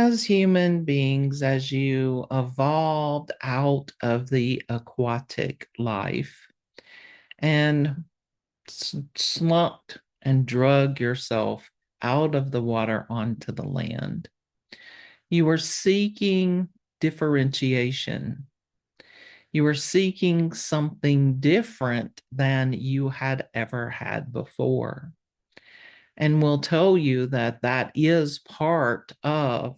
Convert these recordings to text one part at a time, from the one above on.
as human beings, as you evolved out of the aquatic life and slumped and drug yourself out of the water onto the land, you were seeking differentiation. You were seeking something different than you had ever had before. And we'll tell you that that is part of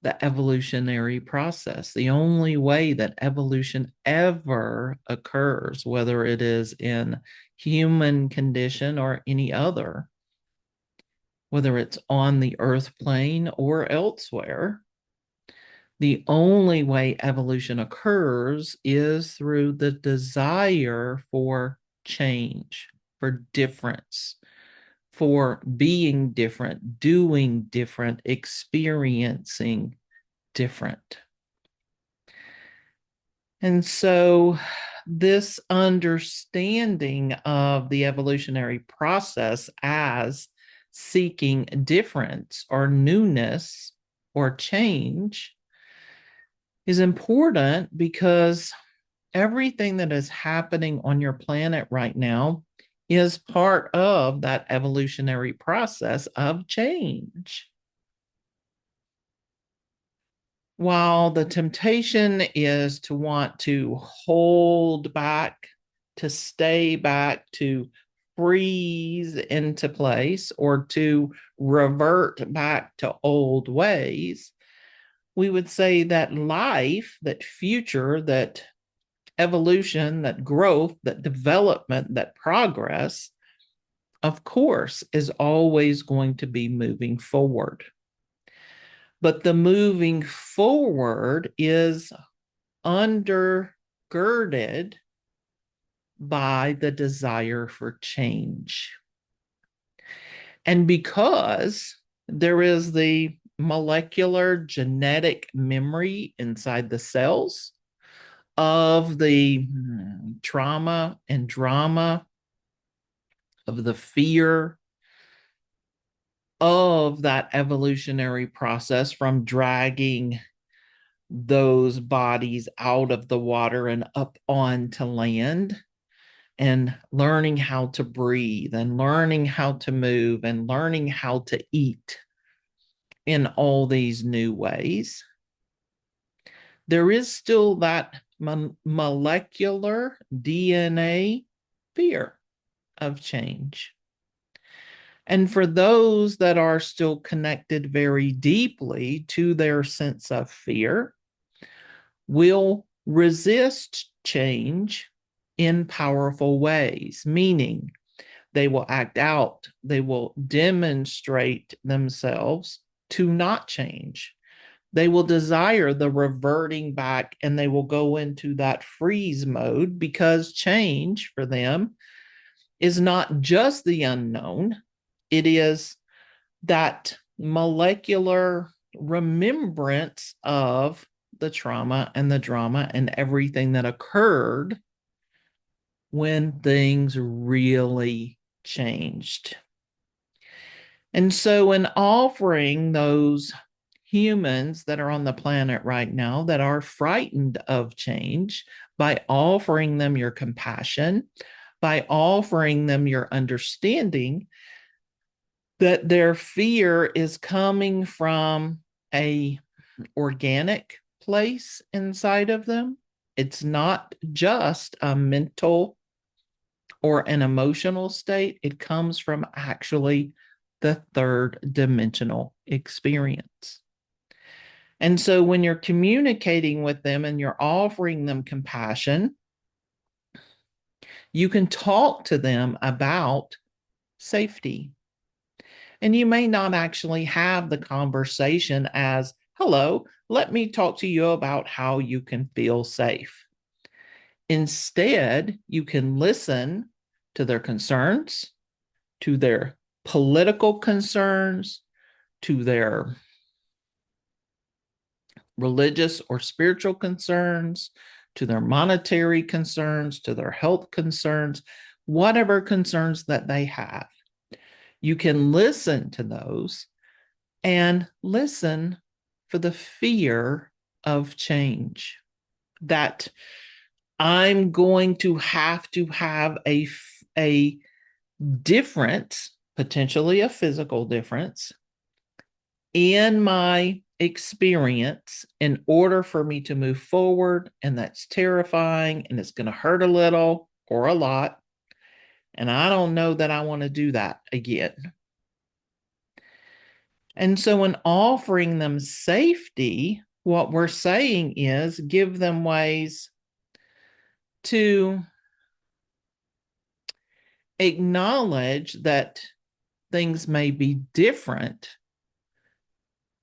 the evolutionary process. The only way that evolution ever occurs, whether it is in human condition or any other, whether it's on the earth plane or elsewhere, the only way evolution occurs is through the desire for change, for difference, for being different, doing different, experiencing different. And so, this understanding of the evolutionary process as seeking difference or newness or change is important because everything that is happening on your planet right now is part of that evolutionary process of change. While the temptation is to want to hold back, to stay back, to freeze into place, or to revert back to old ways, we would say that life, that future, that evolution, that growth, that development, that progress, of course, is always going to be moving forward. But the moving forward is undergirded by the desire for change. And because there is the molecular genetic memory inside the cells of the trauma and drama, of the fear, of that evolutionary process from dragging those bodies out of the water and up onto land and learning how to breathe and learning how to move and learning how to eat in all these new ways. There is still that molecular DNA fear of change. And for those that are still connected very deeply to their sense of fear, will resist change in powerful ways, meaning they will act out, they will demonstrate themselves to not change. They will desire the reverting back and they will go into that freeze mode because change for them is not just the unknown, it is that molecular remembrance of the trauma and the drama and everything that occurred when things really changed. And so, in offering those humans that are on the planet right now that are frightened of change, by offering them your compassion, by offering them your understanding, that their fear is coming from a organic place inside of them. It's not just a mental or an emotional state. It comes from actually the third dimensional experience. And so when you're communicating with them and you're offering them compassion, you can talk to them about safety. And you may not actually have the conversation as, hello, let me talk to you about how you can feel safe. Instead, you can listen to their concerns, to their political concerns, to their religious or spiritual concerns, to their monetary concerns, to their health concerns, whatever concerns that they have. You can listen to those and listen for the fear of change. That I'm going to have a difference, potentially a physical difference, in my experience in order for me to move forward. And that's terrifying and it's going to hurt a little or a lot. And I don't know that I want to do that again. And so, in offering them safety, what we're saying is give them ways to acknowledge that things may be different,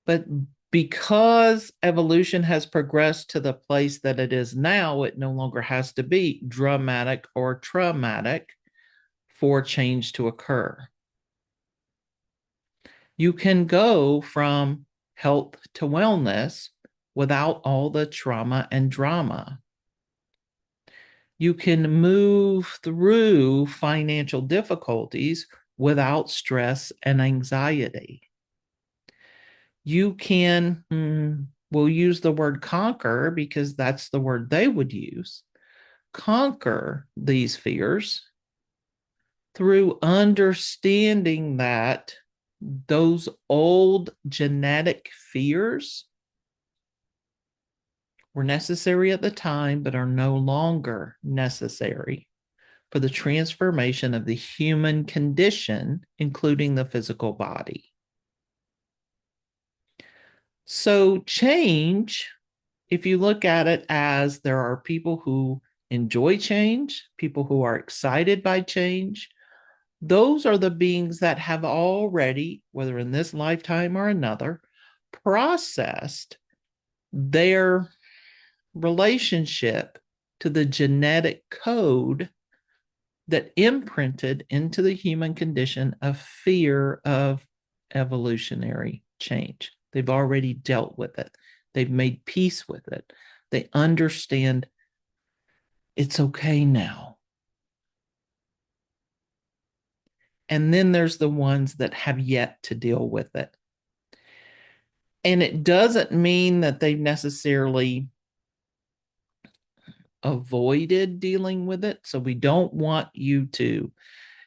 but because evolution has progressed to the place that it is now, it no longer has to be dramatic or traumatic for change to occur. You can go from health to wellness without all the trauma and drama. You can move through financial difficulties without stress and anxiety. You can, we'll use the word conquer because that's the word they would use, conquer these fears through understanding that those old genetic fears were necessary at the time, but are no longer necessary for the transformation of the human condition, including the physical body. So, change, if you look at it as there are people who enjoy change, people who are excited by change, those are the beings that have already, whether in this lifetime or another, processed their relationship to the genetic code that imprinted into the human condition a fear of evolutionary change. They've already dealt with it. They've made peace with it. They understand it's okay now. And then there's the ones that have yet to deal with it. And it doesn't mean that they've necessarily avoided dealing with it. So we don't want you to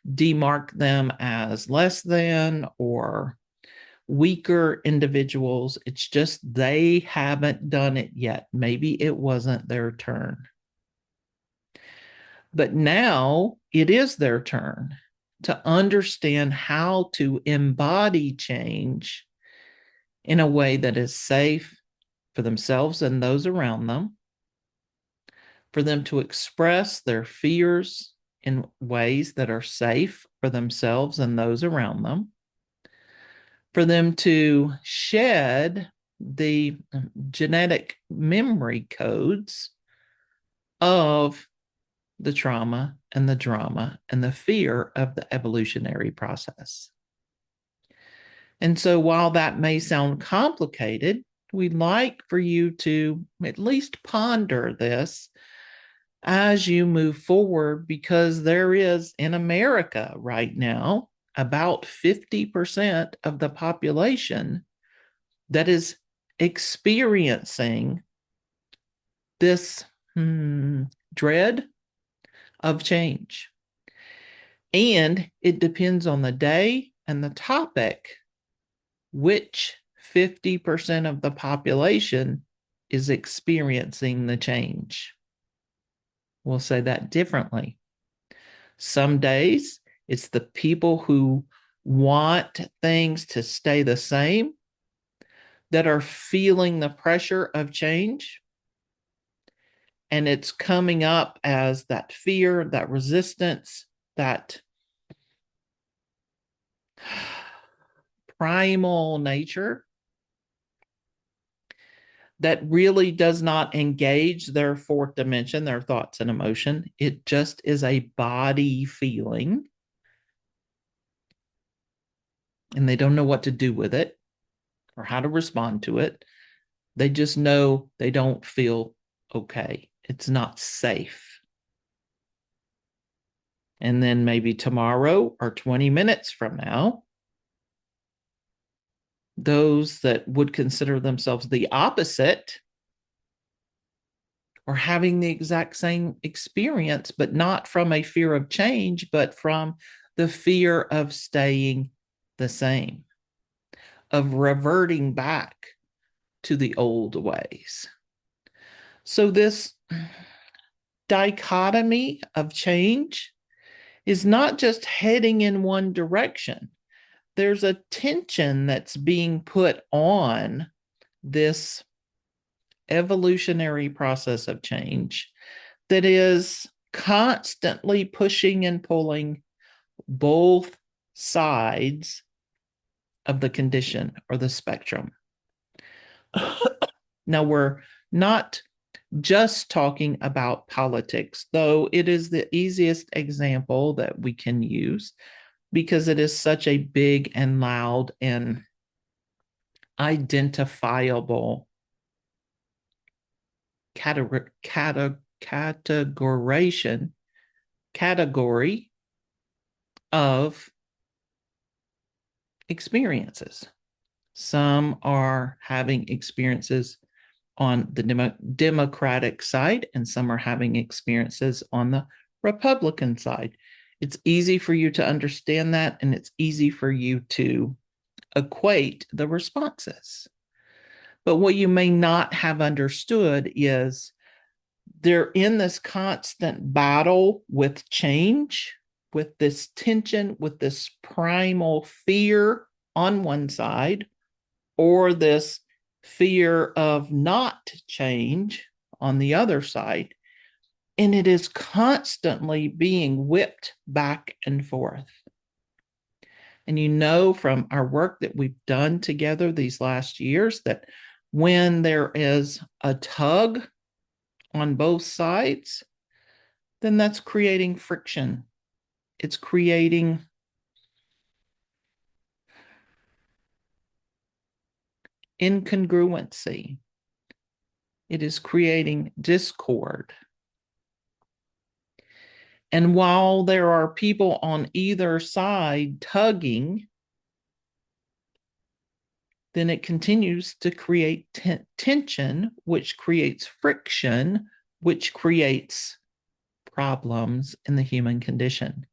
demark them as less than or weaker individuals. It's just they haven't done it yet. Maybe it wasn't their turn. But now it is their turn to understand how to embody change in a way that is safe for themselves and those around them, for them to express their fears in ways that are safe for themselves and those around them, for them to shed the genetic memory codes of the trauma and the drama and the fear of the evolutionary process. And so, while that may sound complicated, we'd like for you to at least ponder this as you move forward, because there is in America right now about 50% of the population that is experiencing this dread of change. And it depends on the day and the topic, which 50% of the population is experiencing the change. We'll say that differently. Some days it's the people who want things to stay the same that are feeling the pressure of change. And it's coming up as that fear, that resistance, that primal nature that really does not engage their fourth dimension, their thoughts and emotion. It just is a body feeling. And they don't know what to do with it or how to respond to it. They just know they don't feel okay. It's not safe. And then maybe tomorrow or 20 minutes from now, those that would consider themselves the opposite are having the exact same experience, but not from a fear of change, but from the fear of staying the same, of reverting back to the old ways. So, this dichotomy of change is not just heading in one direction. There's a tension that's being put on this evolutionary process of change that is constantly pushing and pulling both sides of the condition or the spectrum. Now, we're not just talking about politics, though it is the easiest example that we can use because it is such a big and loud and identifiable category of experiences. Some are having experiences on the Democratic side, and some are having experiences on the Republican side. It's easy for you to understand that, and it's easy for you to equate the responses. But what you may not have understood is they're in this constant battle with change, with this tension, with this primal fear on one side, or this fear of not change on the other side. And it is constantly being whipped back and forth. And you know from our work that we've done together these last years that when there is a tug on both sides, then that's creating friction. It's creating incongruency. It is creating discord. And while there are people on either side tugging, then it continues to create tension, which creates friction, which creates problems in the human condition.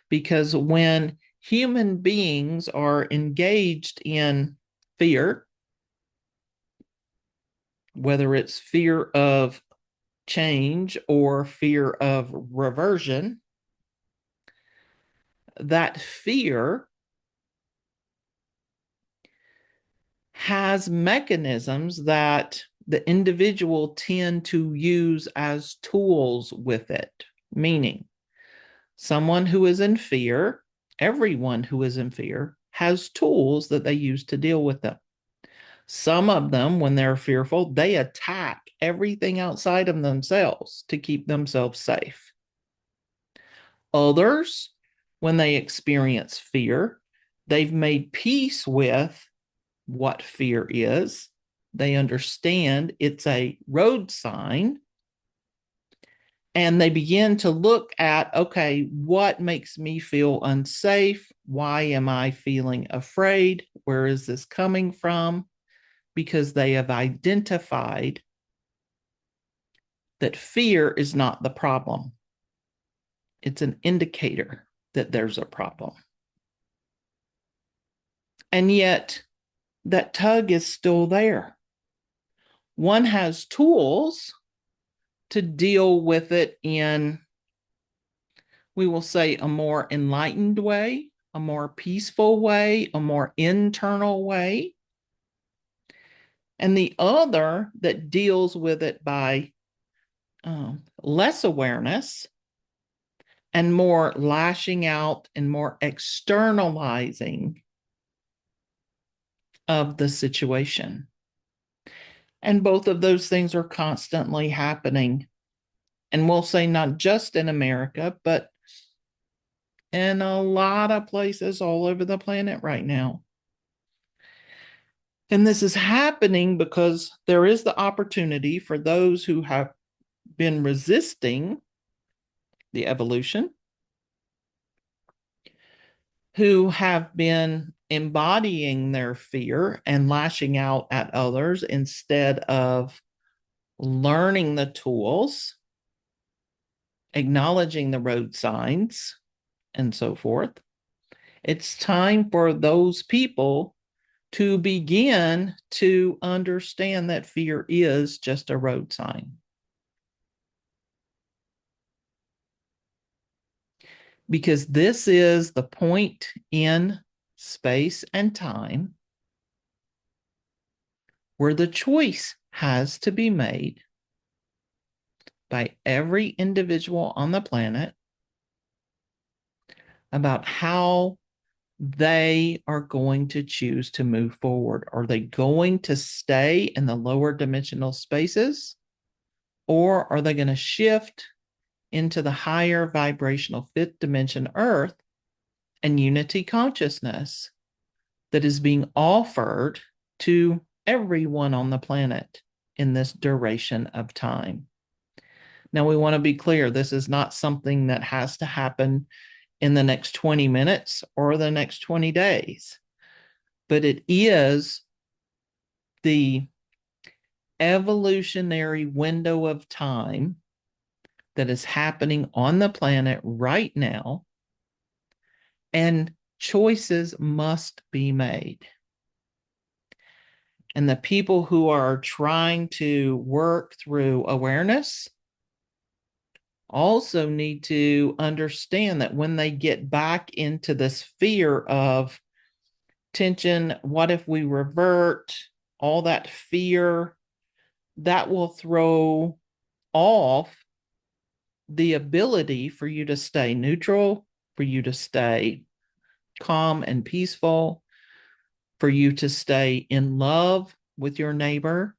Because when human beings are engaged in fear, whether it's fear of change or fear of reversion, that fear has mechanisms that the individual tend to use as tools with it, meaning someone who is in fear, everyone who is in fear, has tools that they use to deal with them. Some of them, when they're fearful, they attack everything outside of themselves to keep themselves safe. Others, when they experience fear, they've made peace with what fear is. They understand it's a road sign. And they begin to look at, okay, what makes me feel unsafe? Why am I feeling afraid? Where is this coming from? Because they have identified that fear is not the problem. It's an indicator that there's a problem. And yet, that tug is still there. One has tools to deal with it in, we will say, a more enlightened way, a more peaceful way, a more internal way. And the other that deals with it by less awareness and more lashing out and more externalizing of the situation. And both of those things are constantly happening. And we'll say not just in America, but in a lot of places all over the planet right now. And this is happening because there is the opportunity for those who have been resisting the evolution, who have been embodying their fear and lashing out at others instead of learning the tools, acknowledging the road signs, and so forth. It's time for those people to begin to understand that fear is just a road sign. Because this is the point in space and time where the choice has to be made by every individual on the planet about how they are going to choose to move forward. Are they going to stay in the lower dimensional spaces, or are they going to shift into the higher vibrational fifth dimension Earth and unity consciousness that is being offered to everyone on the planet in this duration of time? Now, we want to be clear, this is not something that has to happen in the next 20 minutes or the next 20 days, but it is the evolutionary window of time that is happening on the planet right now, and choices must be made. And the people who are trying to work through awareness also need to understand that when they get back into this fear of tension, what if we revert, all that fear, that will throw off the ability for you to stay neutral, for you to stay calm and peaceful, for you to stay in love with your neighbor.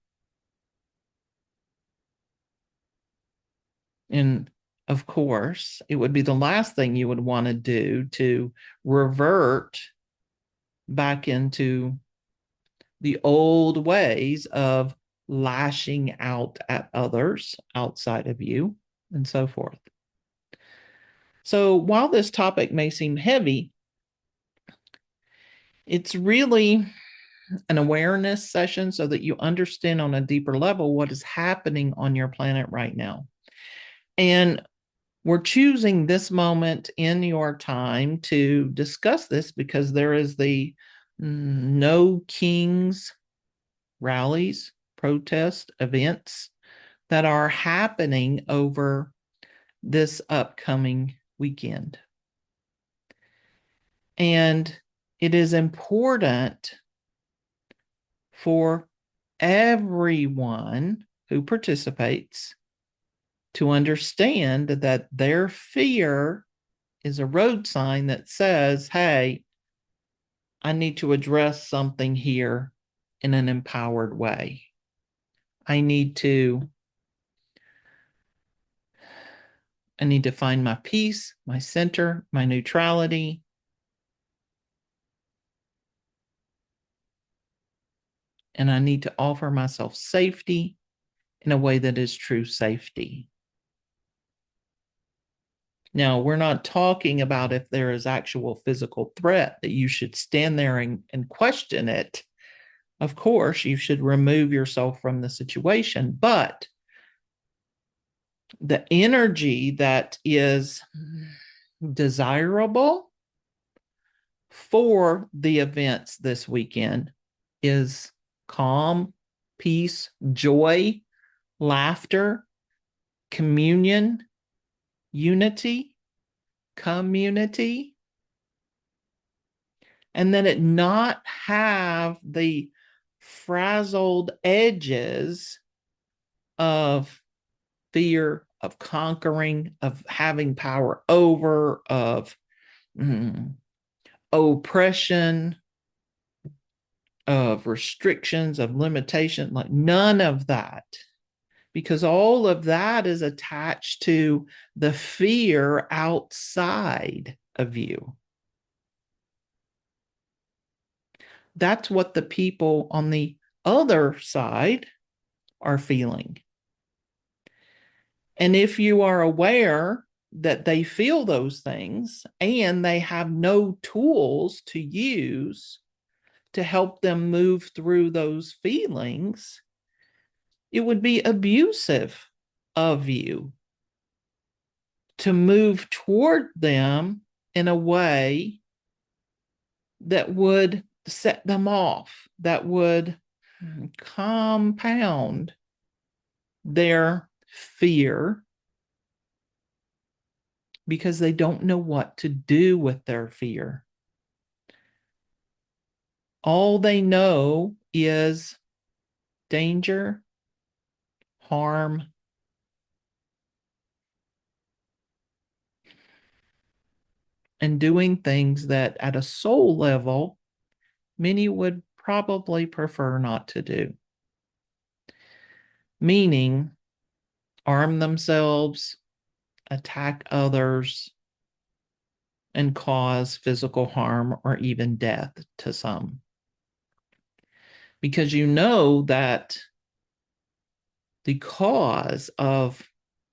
And of course, it would be the last thing you would want to do to revert back into the old ways of lashing out at others outside of you and so forth. So while this topic may seem heavy, it's really an awareness session so that you understand on a deeper level what is happening on your planet right now. And we're choosing this moment in your time to discuss this because there is the No Kings rallies, protest events that are happening over this upcoming weekend. And it is important for everyone who participates to understand that their fear is a road sign that says, hey, I need to address something here in an empowered way. I need to find my peace, my center, my neutrality. And I need to offer myself safety in a way that is true safety. Now, we're not talking about if there is actual physical threat that you should stand there and question it. Of course, you should remove yourself from the situation, but the energy that is desirable for the events this weekend is calm, peace, joy, laughter, communion, unity, community, and then it not have the frazzled edges of fear, of conquering, of having power over, of oppression, of restrictions, of limitation, like none of that. Because all of that is attached to the fear outside of you. That's what the people on the other side are feeling. And if you are aware that they feel those things and they have no tools to use to help them move through those feelings, it would be abusive of you to move toward them in a way that would set them off, that would compound their fear because they don't know what to do with their fear. All they know is danger, harm, and doing things that at a soul level, many would probably prefer not to do. Meaning, arm themselves, attack others, and cause physical harm or even death to some. Because you know that the cause of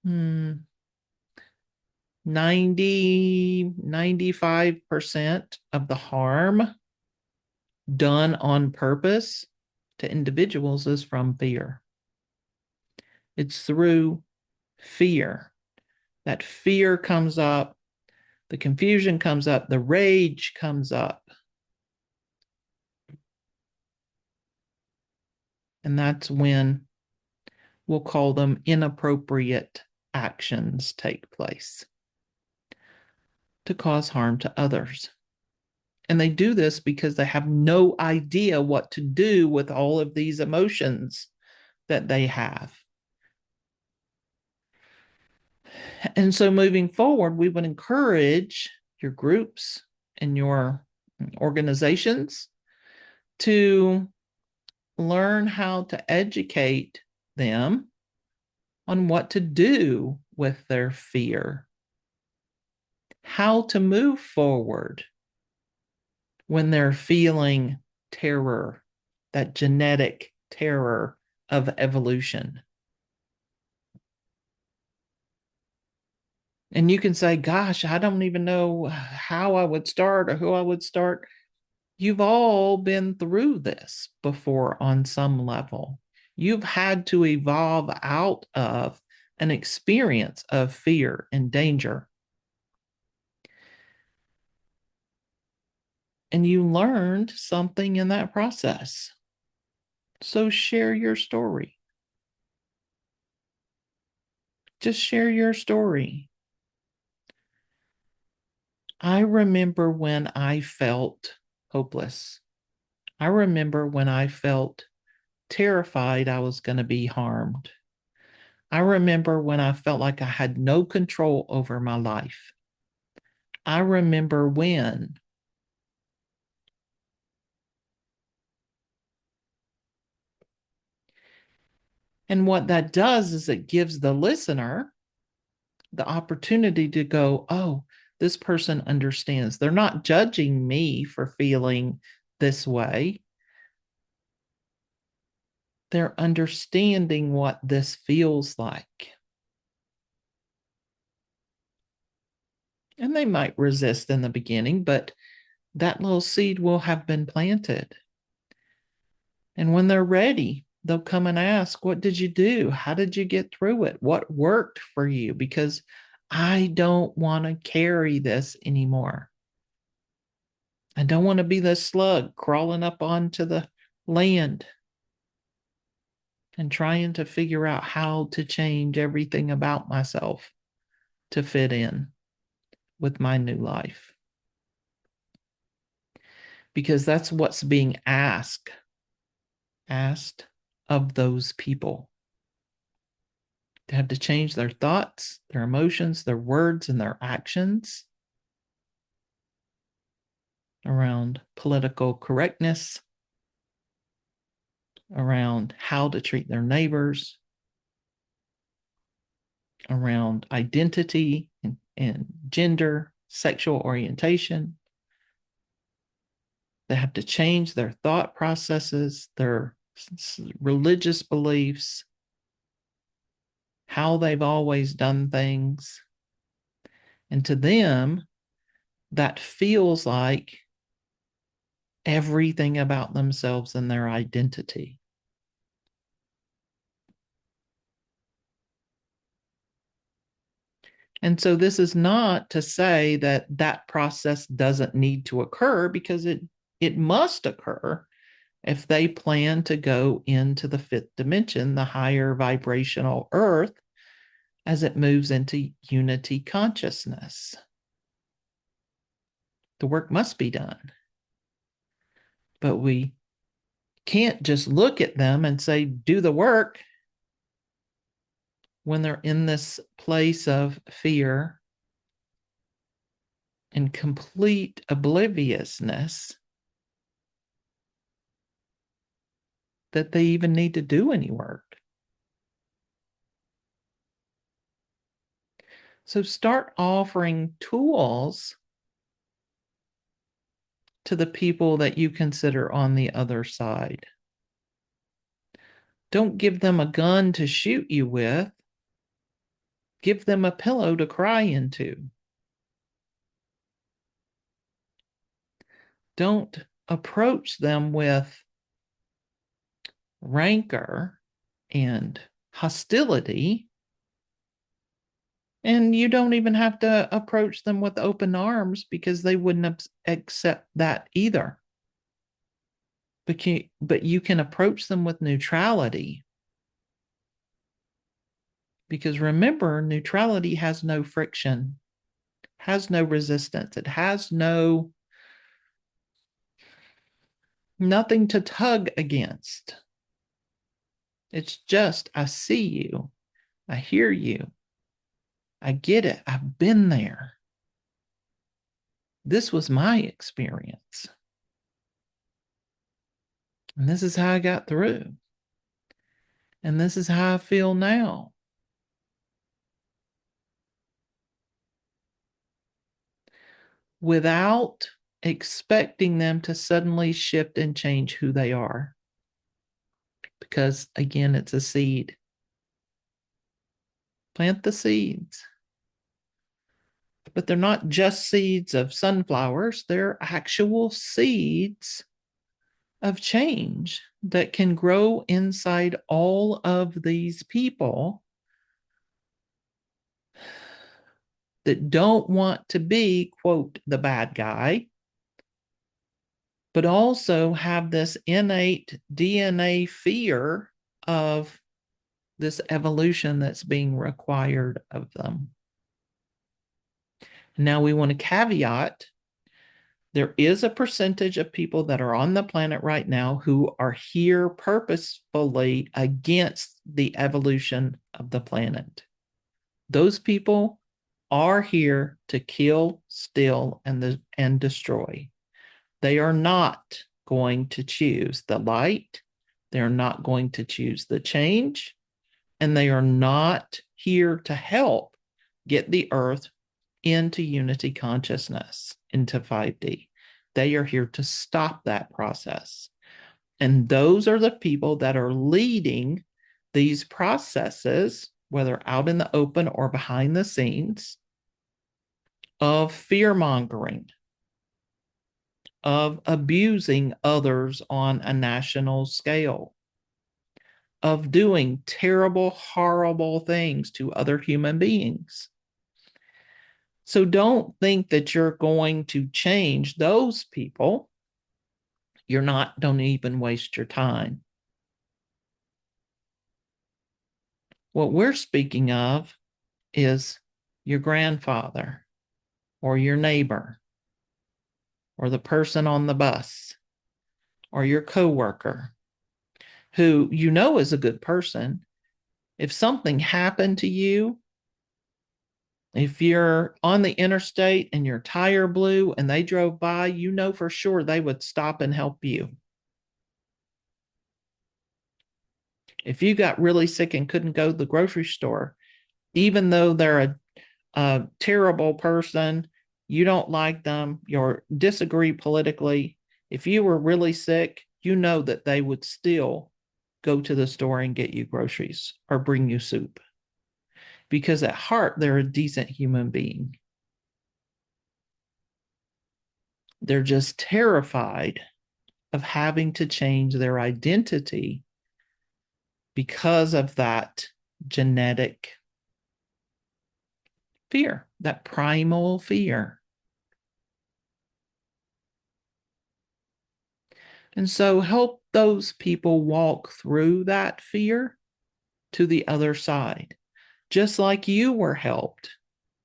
95% of the harm done on purpose to individuals is from fear. It's through fear. That fear comes up, the confusion comes up, the rage comes up. And that's when we'll call them inappropriate actions take place to cause harm to others. And they do this because they have no idea what to do with all of these emotions that they have. And so moving forward, we would encourage your groups and your organizations to learn how to educate them on what to do with their fear, how to move forward when they're feeling terror, that genetic terror of evolution. And you can say, gosh, I don't even know how I would start or who I would start. You've all been through this before on some level. You've had to evolve out of an experience of fear and danger. And you learned something in that process. So share your story. Just share your story. I remember when I felt hopeless. I remember when I felt terrified I was going to be harmed. I remember when I felt like I had no control over my life. I remember when. And what that does is it gives the listener the opportunity to go, oh, this person understands. They're not judging me for feeling this way. They're understanding what this feels like. And they might resist in the beginning, but that little seed will have been planted. And when they're ready, they'll come and ask, what did you do? How did you get through it? What worked for you? Because I don't want to carry this anymore. I don't want to be the slug crawling up onto the land and trying to figure out how to change everything about myself to fit in with my new life. Because that's what's being asked of those people. They have to change their thoughts, their emotions, their words, and their actions around political correctness, around how to treat their neighbors, around identity and gender, sexual orientation. They have to change their thought processes, their religious beliefs, how they've always done things. And to them, that feels like everything about themselves and their identity. And so this is not to say that that process doesn't need to occur, because it must occur if they plan to go into the fifth dimension, the higher vibrational earth, as it moves into unity consciousness. The work must be done. But we can't just look at them and say, do the work, when they're in this place of fear and complete obliviousness that they even need to do any work. So start offering tools to the people that you consider on the other side. Don't give them a gun to shoot you with. Give them a pillow to cry into. Don't approach them with rancor and hostility. And you don't even have to approach them with open arms, because they wouldn't accept that either. But you can approach them with neutrality. Because remember, neutrality has no friction, has no resistance. It has nothing to tug against. It's just, I see you. I hear you. I get it. I've been there. This was my experience. And this is how I got through. And this is how I feel now. Without expecting them to suddenly shift and change who they are. Because again, it's a seed. Plant the seeds. But they're not just seeds of sunflowers, they're actual seeds of change that can grow inside all of these people that don't want to be, quote, the bad guy, but also have this innate DNA fear of this evolution that's being required of them. Now, we want to caveat, there is a percentage of people that are on the planet right now who are here purposefully against the evolution of the planet. Those people are here to kill, steal, and destroy. They are not going to choose the light. They're not going to choose the change. And they are not here to help get the earth into unity consciousness, into 5D. They are here to stop that process. And those are the people that are leading these processes, whether out in the open or behind the scenes, of fear mongering, of abusing others on a national scale, of doing terrible, horrible things to other human beings. So don't think that you're going to change those people. Don't even waste your time. What we're speaking of is your grandfather or your neighbor or the person on the bus or your coworker who you know is a good person. If something happened to you, if you're on the interstate and your tire blew and they drove by, you know for sure they would stop and help you. If you got really sick and couldn't go to the grocery store, even though they're a terrible person, you don't like them, you disagree politically, if you were really sick, you know that they would still go to the store and get you groceries or bring you soup. Because at heart, they're a decent human being. They're just terrified of having to change their identity because of that genetic fear, that primal fear. And so help those people walk through that fear to the other side, just like you were helped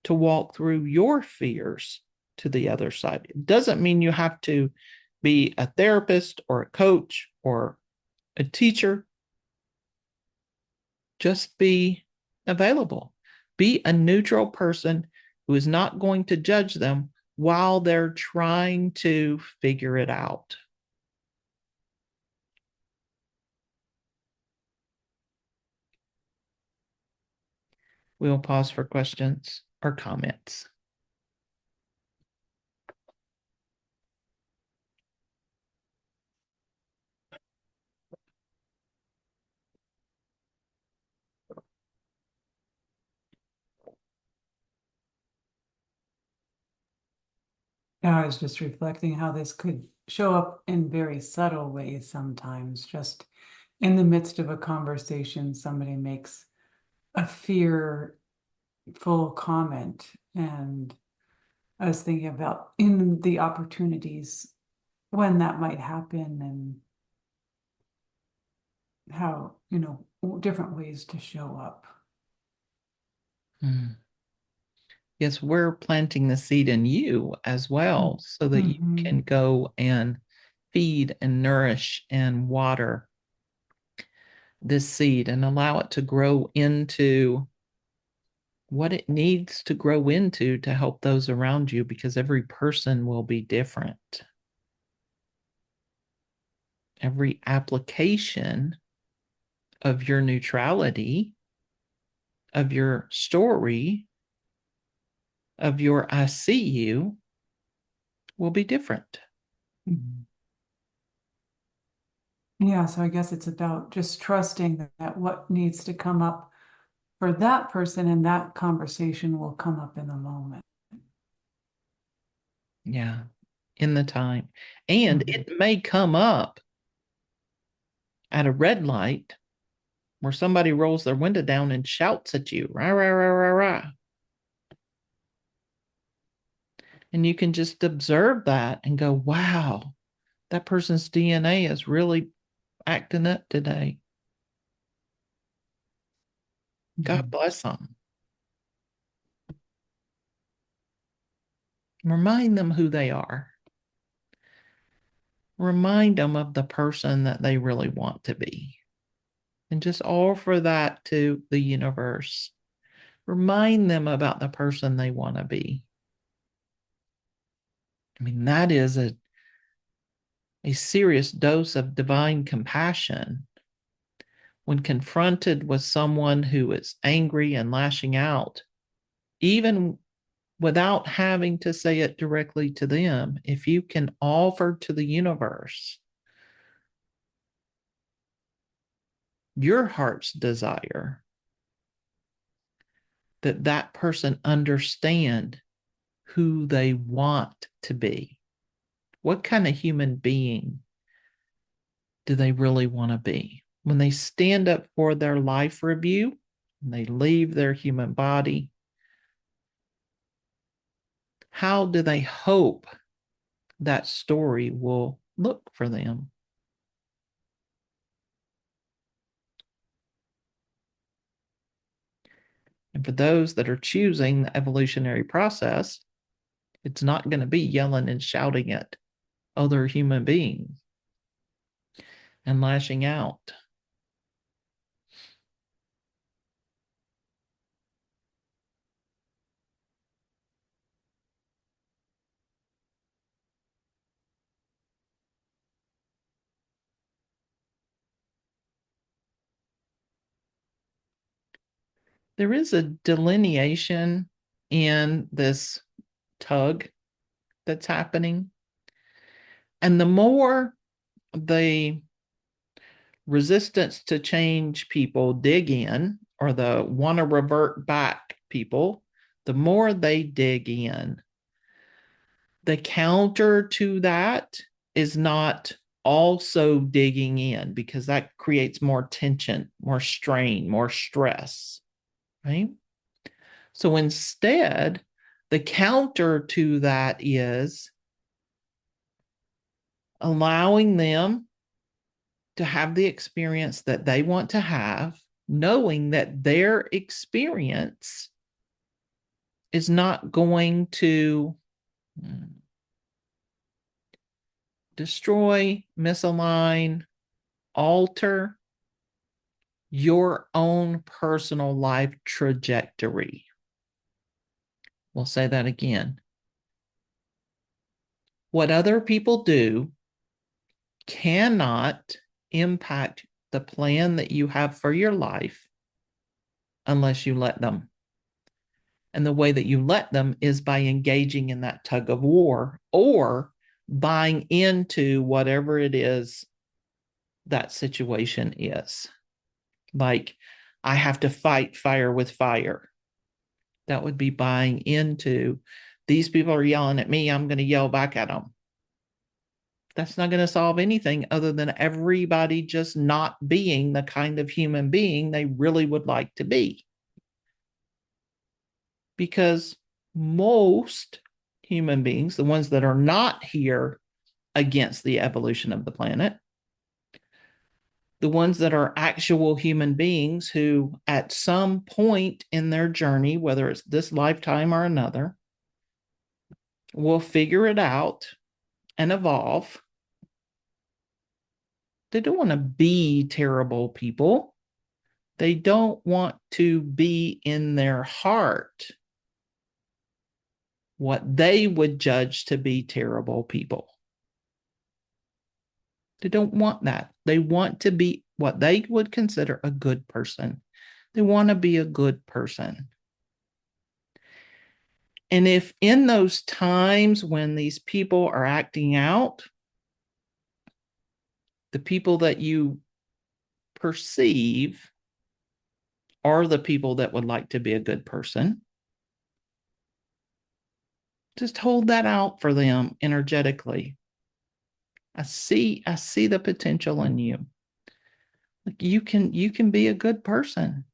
to walk through your fears to the other side. It doesn't mean you have to be a therapist or a coach or a teacher. Just be available. Be a neutral person who is not going to judge them while they're trying to figure it out. We'll pause for questions or comments. I was just reflecting how this could show up in very subtle ways sometimes. Just in the midst of a conversation, somebody makes a fearful comment. And I was thinking about in the opportunities when that might happen and how, different ways to show up. Hmm. Yes, we're planting the seed in you as well so that you Mm-hmm. can go and feed and nourish and water this seed and allow it to grow into what it needs to grow into to help those around you, because every person will be different. Every application of your neutrality, of your story, of your I see you will be different. Mm-hmm. Yeah, so I guess it's about just trusting that what needs to come up for that person in that conversation will come up in the moment. Yeah, in the time. And Mhm. it may come up at a red light where somebody rolls their window down and shouts at you, rah, rah, rah, rah, rah. And you can just observe that and go, wow, that person's DNA is really acting up today. God Mhm. bless them. Remind them who they are. Remind them of the person that they really want to be. And just offer that to the universe. Remind them about the person they want to be. I mean, that is a serious dose of divine compassion when confronted with someone who is angry and lashing out, even without having to say it directly to them. If you can offer to the universe your heart's desire, that that person understand who they want to be. What kind of human being do they really want to be? When they stand up for their life review, and they leave their human body, how do they hope that story will look for them? And for those that are choosing the evolutionary process, it's not going to be yelling and shouting at other human beings and lashing out. There is a delineation in this tug that's happening. And the more the resistance to change people dig in, or the want to revert back people, the more they dig in, The counter to that is not also digging in, because that creates more tension, more strain, more stress, right? So instead, the counter to that is allowing them to have the experience that they want to have, knowing that their experience is not going to destroy, misalign, alter your own personal life trajectory. We'll say that again. What other people do cannot impact the plan that you have for your life unless you let them. And the way that you let them is by engaging in that tug of war or buying into whatever it is that situation is. Like, I have to fight fire with fire. That would be buying into, these people are yelling at me, I'm going to yell back at them. That's not going to solve anything other than everybody just not being the kind of human being they really would like to be. Because most human beings, the ones that are not here against the evolution of the planet, the ones that are actual human beings who, at some point in their journey, whether it's this lifetime or another, will figure it out and evolve. They don't want to be terrible people. They don't want to be in their heart what they would judge to be terrible people. They don't want that. They want to be what they would consider a good person. They want to be a good person. And if in those times when these people are acting out, the people that you perceive are the people that would like to be a good person, just hold that out for them energetically. I see the potential in you. Like, you can be a good person.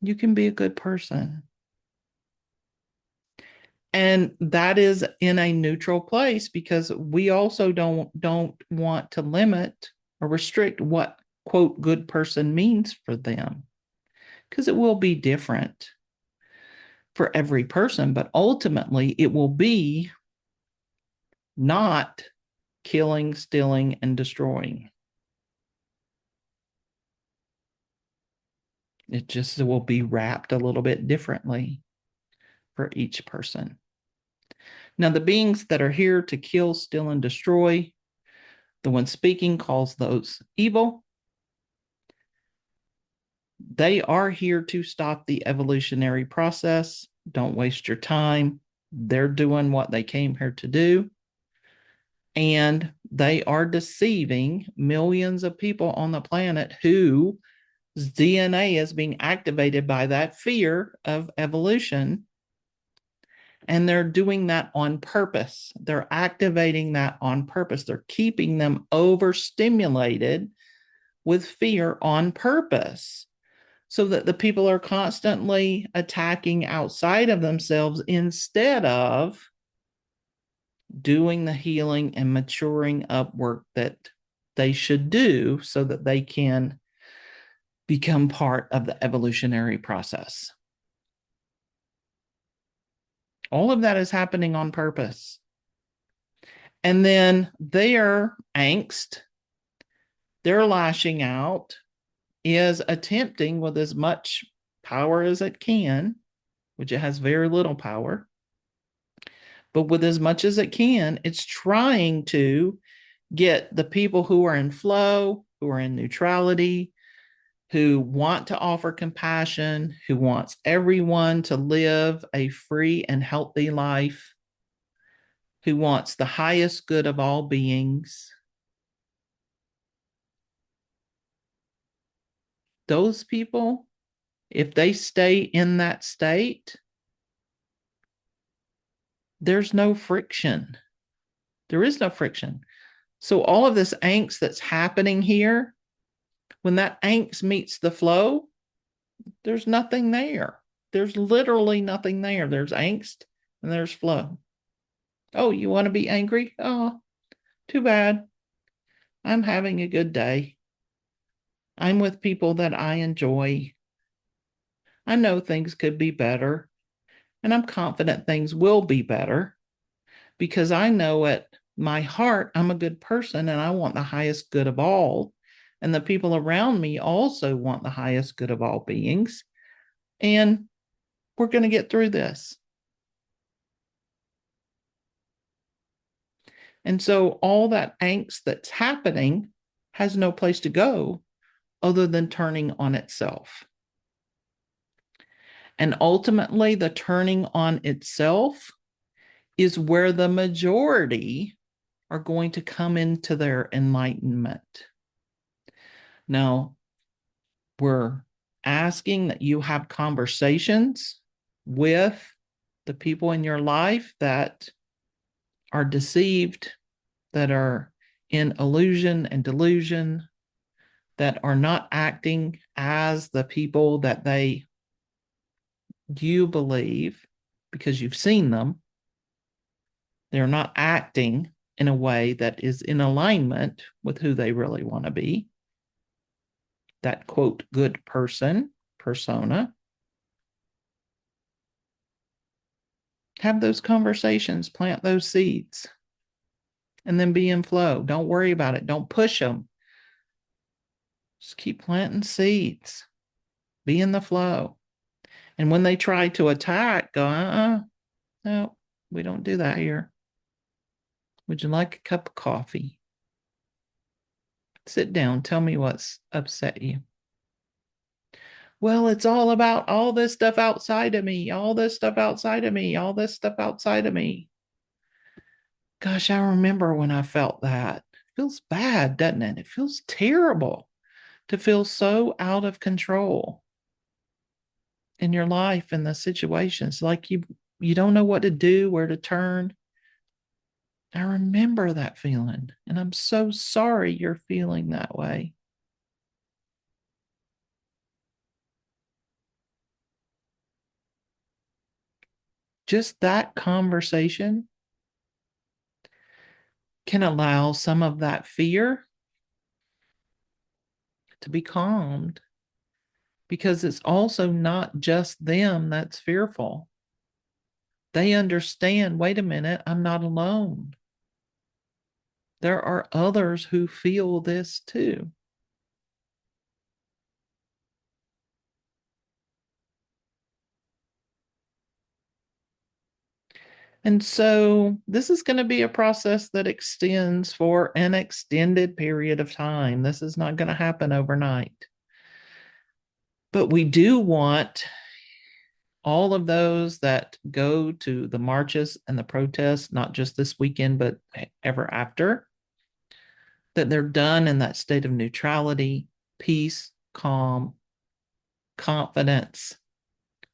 You can be a good person. And that is in a neutral place, because we also don't want to limit or restrict what quote good person means for them, because it will be different for every person, but ultimately it will be not killing, stealing, and destroying. It just will be wrapped a little bit differently for each person. Now, the beings that are here to kill, steal, and destroy, the one speaking calls those evil. They are here to stop the evolutionary process. Don't waste your time. They're doing what they came here to do. And they are deceiving millions of people on the planet whose DNA is being activated by that fear of evolution. And they're doing that on purpose. They're activating that on purpose. They're keeping them overstimulated with fear on purpose, so that the people are constantly attacking outside of themselves instead of doing the healing and maturing up work that they should do so that they can become part of the evolutionary process. All of that is happening on purpose. And then their angst, their lashing out, is attempting with as much power as it can, which it has very little power, but with as much as it can, it's trying to get the people who are in flow, who are in neutrality, who want to offer compassion, who wants everyone to live a free and healthy life, who wants the highest good of all beings. Those people, if they stay in that state, there's no friction. There is no friction. So all of this angst that's happening here, when that angst meets the flow, there's nothing there. There's literally nothing there. There's angst and there's flow. Oh, you want to be angry? Oh, too bad. I'm having a good day. I'm with people that I enjoy. I know things could be better, and I'm confident things will be better because I know at my heart I'm a good person and I want the highest good of all. And the people around me also want the highest good of all beings. And we're going to get through this. And so all that angst that's happening has no place to go other than turning on itself. And ultimately, the turning on itself is where the majority are going to come into their enlightenment. Now, we're asking that you have conversations with the people in your life that are deceived, that are in illusion and delusion, that are not acting as the people that you believe because you've seen them. They're not acting in a way that is in alignment with who they really want to be. That quote, good person, persona. Have those conversations, plant those seeds, and then be in flow. Don't worry about it. Don't push them. Just keep planting seeds. Be in the flow. And when they try to attack, go, no, we don't do that here. Would you like a cup of coffee? Sit down. Tell me what's upset you. Well, it's all about all this stuff outside of me, all this stuff outside of me, all this stuff outside of me. Gosh, I remember when I felt that. It feels bad, doesn't it? It feels terrible to feel so out of control in your life and the situations. Like you don't know what to do, where to turn. I remember that feeling, and I'm so sorry you're feeling that way. Just that conversation can allow some of that fear to be calmed because it's also not just them that's fearful. They understand, wait a minute, I'm not alone. There are others who feel this too. And so this is going to be a process that extends for an extended period of time. This is not going to happen overnight. But we do want all of those that go to the marches and the protests, not just this weekend, but ever after, that they're done in that state of neutrality, peace, calm, confidence,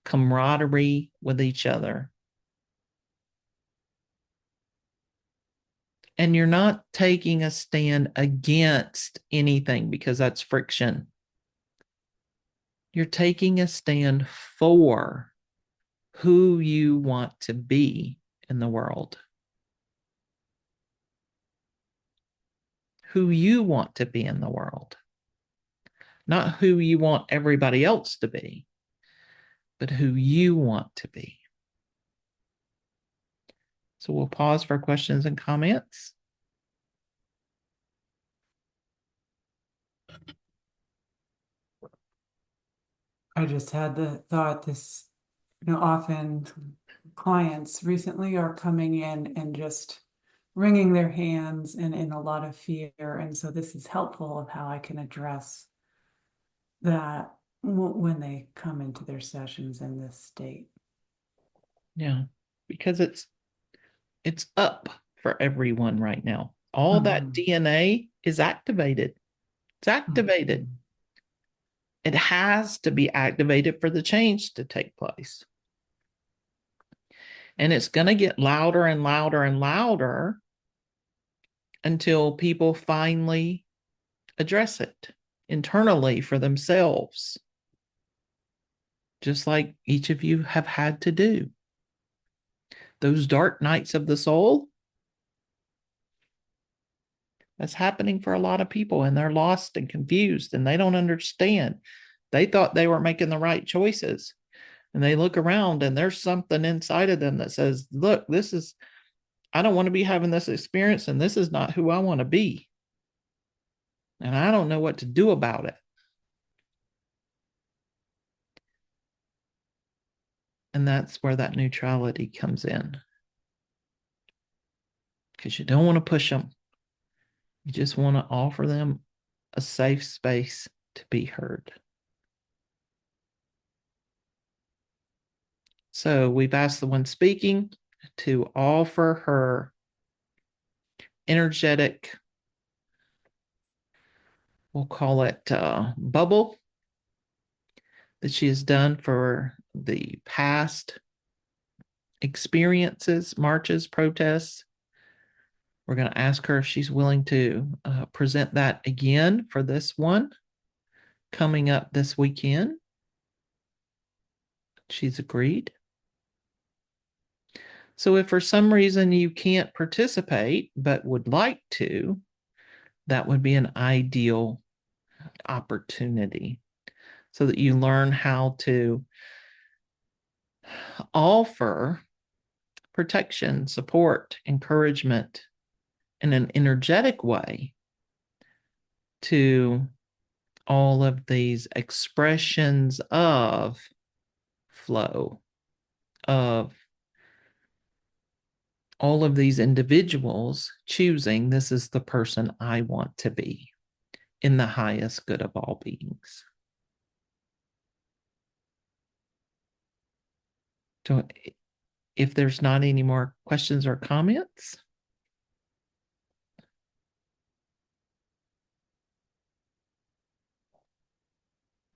camaraderie with each other. And you're not taking a stand against anything because that's friction. You're taking a stand for who you want to be in the world, who you want to be in the world, not who you want everybody else to be, but who you want to be. So we'll pause for questions and comments. I just had the thought often clients recently are coming in and just wringing their hands and in a lot of fear. And so this is helpful of how I can address that when they come into their sessions in this state. Yeah, because it's up for everyone right now. All that DNA is activated. It's activated. It has to be activated for the change to take place. And it's going to get louder and louder and louder until people finally address it internally for themselves, just like each of you have had to do. Those dark nights of the soul, that's happening for a lot of people, and they're lost and confused and they don't understand. They thought they were making the right choices, and they look around and there's something inside of them that says, look, I don't want to be having this experience, and this is not who I want to be. And I don't know what to do about it. And that's where that neutrality comes in, because you don't want to push them. You just want to offer them a safe space to be heard. So we've asked the one speaking to offer her energetic, we'll call it bubble, that she has done for the past experiences, marches, protests. We're going to ask her if she's willing to present that again for this one coming up this weekend. She's agreed. So if for some reason you can't participate but would like to, that would be an ideal opportunity so that you learn how to offer protection, support, encouragement in an energetic way to all of these expressions of flow, of all of these individuals choosing, this is the person I want to be in the highest good of all beings. So if there's not any more questions or comments,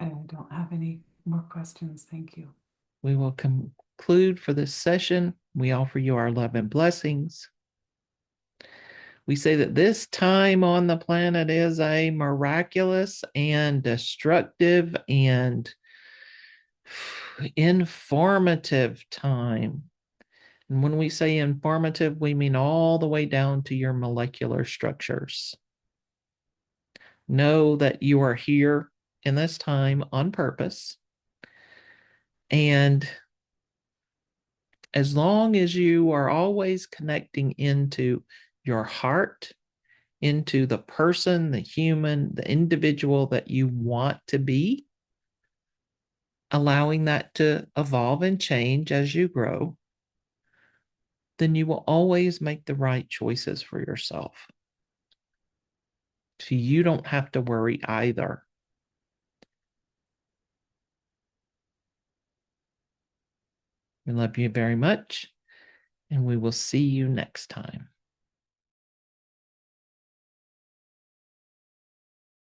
I don't have any more questions. Thank you. we will conclude for this session. We offer you our love and blessings. We say that this time on the planet is a miraculous and destructive and informative time. And when we say informative, we mean all the way down to your molecular structures. Know that you are here in this time on purpose. And as long as you are always connecting into your heart, into the person, the human, the individual that you want to be, allowing that to evolve and change as you grow, then you will always make the right choices for yourself. So you don't have to worry either. We love you very much, and we will see you next time.